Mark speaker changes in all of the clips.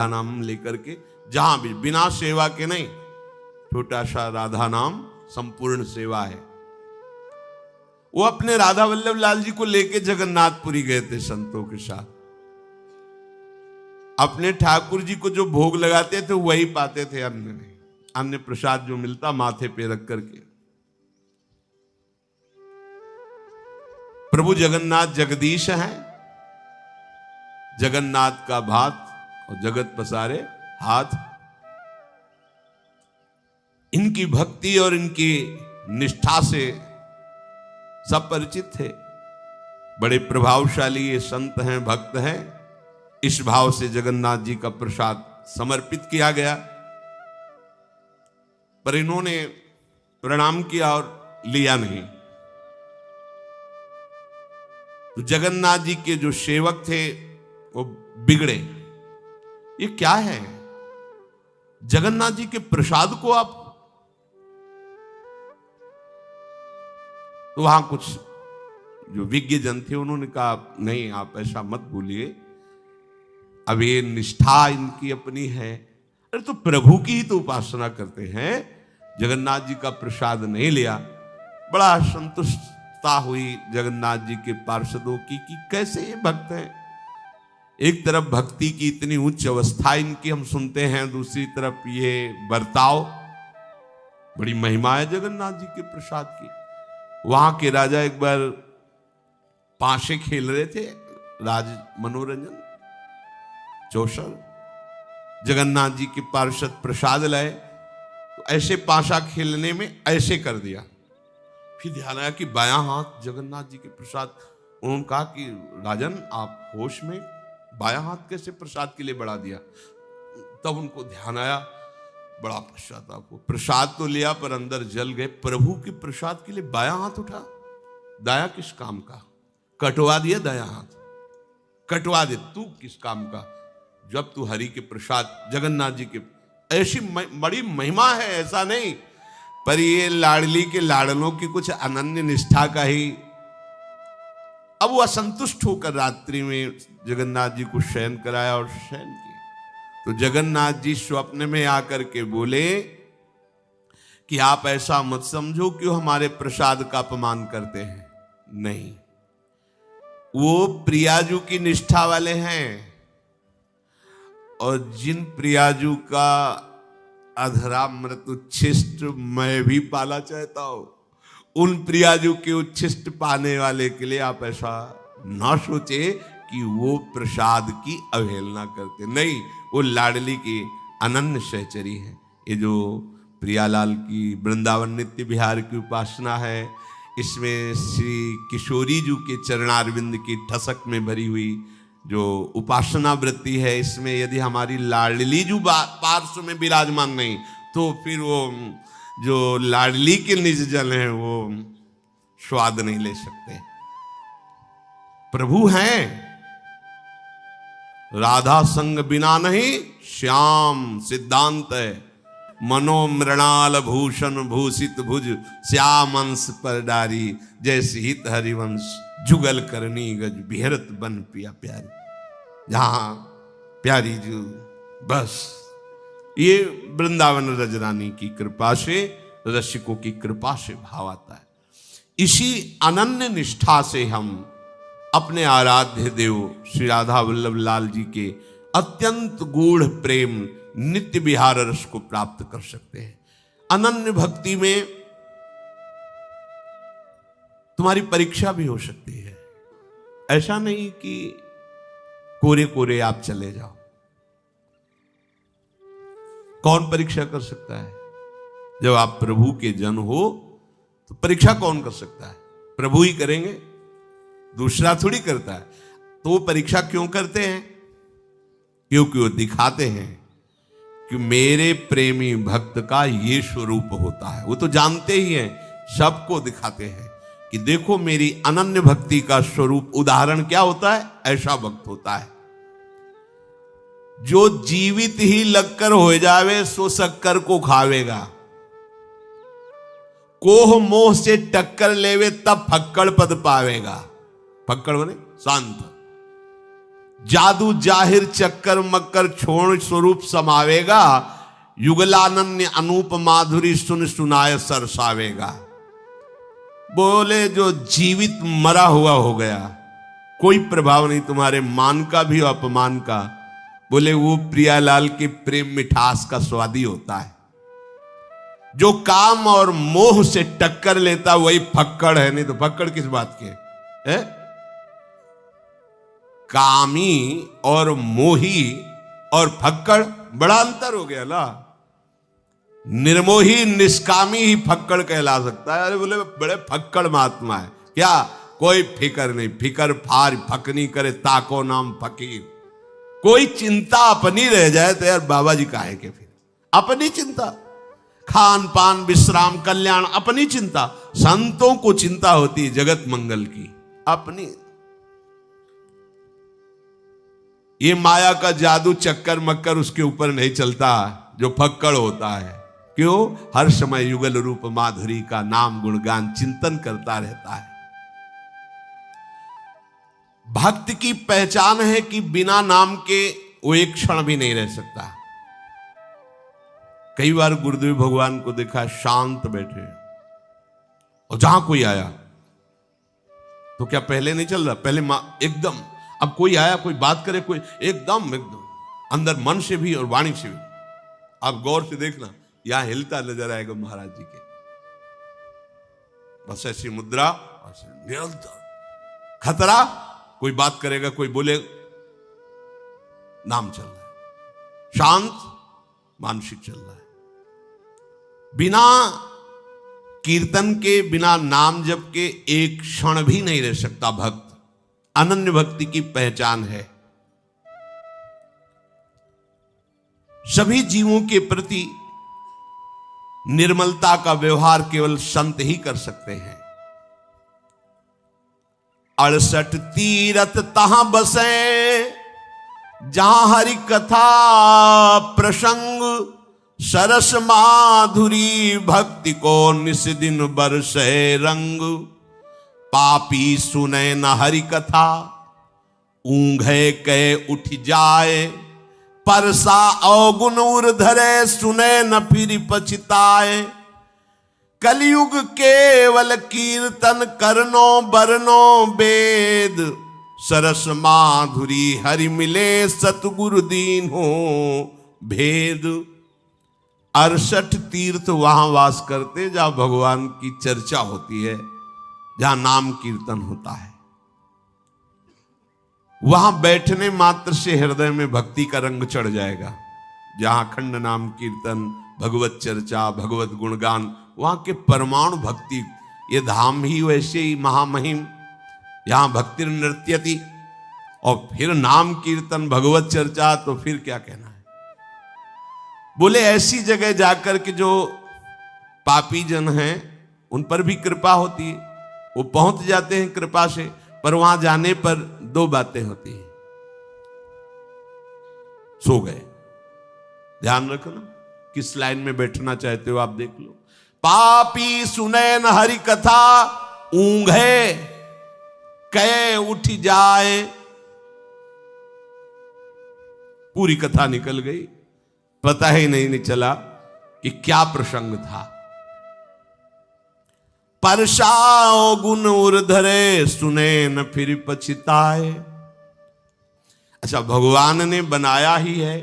Speaker 1: नाम लेकर के जहां भी बिना सेवा के नहीं, छोटा सा राधा नाम संपूर्ण सेवा है। वो अपने राधा वल्लभ लाल जी को लेके जगन्नाथपुरी गए थे संतों के साथ। अपने ठाकुर जी को जो भोग लगाते थे वही पाते थे, अन्य नहीं। अन्य प्रसाद जो मिलता माथे पे रख करके। प्रभु जगन्नाथ जगदीश हैं, जगन्नाथ का भात और जगत पसारे हाथ। इनकी भक्ति और इनकी निष्ठा से सब परिचित थे। बड़े प्रभावशाली ये संत हैं, भक्त हैं। इस भाव से जगन्नाथ जी का प्रसाद समर्पित किया गया, पर इन्होंने प्रणाम किया और लिया नहीं। तो जगन्नाथ जी के जो सेवक थे वो बिगड़े। ये क्या है? जगन्नाथ जी के प्रसाद को आप, तो वहां कुछ जो विज्ञ जन थे उन्होंने कहा नहीं, आप ऐसा मत बोलिए, अब ये निष्ठा इनकी अपनी है। अरे तो प्रभु की ही तो उपासना करते हैं, जगन्नाथ जी का प्रसाद नहीं लिया। बड़ा संतुष्टता हुई जगन्नाथ जी के पार्षदों की कि कैसे ये भक्त हैं। एक तरफ भक्ति की इतनी उच्च अवस्था इनकी हम सुनते हैं, दूसरी तरफ ये बर्ताव। बड़ी महिमा है जगन्नाथ जी के प्रसाद की। वहां के राजा एक बार पाशे खेल रहे थे, राज मनोरंजन चौसर। जगन्नाथ जी के पार्षद प्रसाद लाए, तो ऐसे पाशा खेलने में ऐसे कर दिया। फिर ध्यान आया कि बायां हाथ जगन्नाथ जी के प्रसाद। उन्होंने कहा कि राजन आप होश में, बायां हाथ कैसे प्रसाद के लिए बढ़ा दिया? तब उनको ध्यान आया, बड़ा पश्चाताप हो। प्रसाद तो लिया पर अंदर जल गए। प्रभु के प्रसाद के लिए बायां हाथ उठा, दाया किस काम का? कटवा दिया दाया हाथ, कटवा दे, तू किस काम का? जब तू हरि के प्रसाद, जगन्नाथ जी के, ऐसी बड़ी महिमा है, ऐसा नहीं। पर ये लाडली के लाडलों की कुछ अनन्य निष्ठा का ही। अब वो असंतुष्ट होकर रात्रि में जगन्नाथ जी को शयन कराया और शयन किया। तो जगन्नाथ जी स्वप्न में आकर के बोले कि आप ऐसा मत समझो कि वो हमारे प्रसाद का अपमान करते हैं। नहीं, वो प्रियाजू की निष्ठा वाले हैं, और जिन प्रियाजू का अधरामृत उच्छिष्ट मैं भी पाला चाहता हूं, उन प्रियाजू के उच्छिष्ट पाने वाले के लिए आप ऐसा ना सोचे कि वो प्रसाद की अवहेलना करते। नहीं, वो लाडली की अनन्य सहचरी है। ये जो प्रियालाल की वृंदावन नित्य विहार की उपासना है, इसमें श्री किशोरी जी के चरणारविंद की ठसक में भरी हुई जो उपासना वृत्ति है, इसमें यदि हमारी लाडली जो पार्श्व में विराजमान नहीं, तो फिर वो जो लाडली के निज जन है वो स्वाद नहीं ले सकते। प्रभु हैं, राधा संग बिना नहीं श्याम सिद्धांत है। मनोमृणाल भूषण भूषित भुज श्याम अंश पर डारी, जैसे हित हरिवंश जुगल करनी गज बिहरत बन पिया प्यारी। जहां प्यारी जो, बस ये वृंदावन रजरानी की कृपा से, रसिकों की कृपा से भाव आता है। इसी अनन्य निष्ठा से हम अपने आराध्य देव श्री राधा वल्लभ लाल जी के अत्यंत गूढ़ प्रेम नित्य विहार रस को प्राप्त कर सकते हैं। अनन्य भक्ति में तुम्हारी परीक्षा भी हो सकती है। ऐसा नहीं कि कोरे कोरे आप चले जाओ। कौन परीक्षा कर सकता है? जब आप प्रभु के जन हो तो परीक्षा कौन कर सकता है? प्रभु ही करेंगे, दूसरा थोड़ी करता है। तो वो परीक्षा क्यों करते हैं? क्योंकि वो दिखाते हैं कि मेरे प्रेमी भक्त का ये स्वरूप होता है। वो तो जानते ही हैं, सबको दिखाते हैं कि देखो मेरी अनन्य भक्ति का स्वरूप। उदाहरण क्या होता है? ऐसा भक्त होता है जो जीवित ही लगकर हो जावे सो शक्कर को खावेगा। कोह मोह से टक्कर लेवे तब फक्कड़ पद पावेगा। फक्कड़ बने शांत। जादू जाहिर चक्कर मक्कर छोड़ स्वरूप समावेगा, युगलानन्य अनूप माधुरी सुन सुनाए सरसावेगा। बोले जो जीवित मरा हुआ हो गया, कोई प्रभाव नहीं तुम्हारे मान का भी और अपमान का। बोले वो प्रियालाल के प्रेम मिठास का स्वादी होता है। जो काम और मोह से टक्कर लेता वही फक्कड़ है, नहीं तो फक्कड़ किस बात के है? कामी और मोही और फक्कड़ बड़ा अंतर हो गया ना। निर्मोही निष्कामी ही फक्कड़ कहला सकता है। अरे बोले बड़े फक्कड़ महात्मा है क्या? कोई फिकर नहीं, फिकर फार फकनी करे ताको नाम फकीर। कोई चिंता अपनी रह जाए तो यार बाबा जी काहे के, फिर अपनी चिंता, खान पान विश्राम कल्याण अपनी चिंता। संतों को चिंता होती है जगत मंगल की अपनी। ये माया का जादू चक्कर मक्कर उसके ऊपर नहीं चलता जो फक्कड़ होता है। क्यों? हर समय युगल रूप माधुरी का नाम गुणगान चिंतन करता रहता है। भक्त की पहचान है कि बिना नाम के वो एक क्षण भी नहीं रह सकता। कई बार गुरुदेव भगवान को देखा शांत बैठे, और जहां कोई आया तो क्या पहले नहीं चल रहा? पहले एकदम, अब कोई आया कोई बात करे कोई एकदम अंदर मन से भी और वाणी से भी। आप गौर से देखना, यहां हिलता नजर आएगा महाराज जी के। बस ऐसी मुद्रा, निरंतर खतरा, कोई बात करेगा कोई बोले, नाम चल रहा है, शांत मानसिक चल रहा है। बिना कीर्तन के, बिना नाम जप के एक क्षण भी नहीं रह सकता भक्त। अनन्य भक्ति की पहचान है। सभी जीवों के प्रति निर्मलता का व्यवहार केवल संत ही कर सकते हैं। 68 तीरथ तहां बसे, जहां हरि कथा प्रसंग, सरस माधुरी भक्ति को निस दिन बरसे रंग। पापी सुने न हरि कथा, ऊंघे के उठ जाए, परसा अवगुण उर धरे, सुने न फिर पछताए। कलयुग केवल कीर्तन करनो बरनो वेद, सरस माधुरी हरि मिले सतगुरु दीन हो भेद। 68 तीर्थ वहां वास करते जहां भगवान की चर्चा होती है, जहां नाम कीर्तन होता है। वहां बैठने मात्र से हृदय में भक्ति का रंग चढ़ जाएगा। जहां खंड नाम कीर्तन, भगवत चर्चा, भगवत गुणगान, वहां के परमाणु भक्ति, ये धाम ही वैसे ही महामहिम। यहां भक्ति नृत्यति, और फिर नाम कीर्तन भगवत चर्चा, तो फिर क्या कहना है। बोले ऐसी जगह जाकर के जो पापी जन हैं उन पर भी कृपा होती है, वो पहुंच जाते हैं कृपा से। पर वहां जाने पर दो बातें होती हैं। सो गए, ध्यान रखना किस लाइन में बैठना चाहते हो आप देख लो। पापी सुने न हरि कथा, ऊंघे कहे उठ जाए। पूरी कथा निकल गई, पता ही नहीं चला कि क्या प्रसंग था। परसाओ गुण उर्धरे, सुने न फिर पछताए। अच्छा, भगवान ने बनाया ही है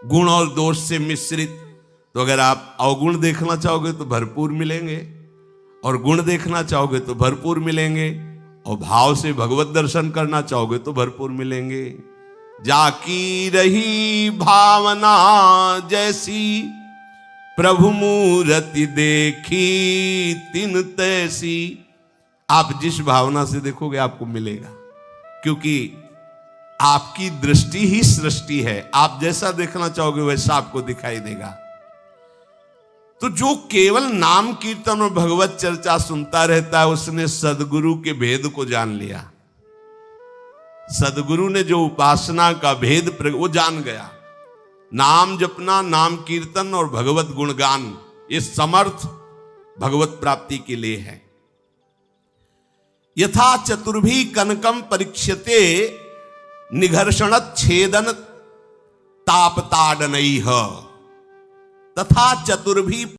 Speaker 1: गुण और दोष से मिश्रित, तो अगर आप अवगुण देखना चाहोगे तो भरपूर मिलेंगे, और गुण देखना चाहोगे तो भरपूर मिलेंगे, और भाव से भगवत दर्शन करना चाहोगे तो भरपूर मिलेंगे। जाकी रही भावना जैसी, प्रभु मूर्ति देखी तिन तैसी। आप जिस भावना से देखोगे आपको मिलेगा, क्योंकि आपकी दृष्टि ही सृष्टि है। आप जैसा देखना चाहोगे वैसा आपको दिखाई देगा। तो जो केवल नाम कीर्तन और भगवत चर्चा सुनता रहता है, उसने सदगुरु के भेद को जान लिया। सदगुरु ने जो उपासना का भेद वो जान गया। नाम जपना, नाम कीर्तन और भगवत गुणगान, ये समर्थ भगवत प्राप्ति के लिए है। यथा चतुर्भी कनकम परीक्षते, निघर्षण छेदन तापताड़नैः तथा चतुर्भी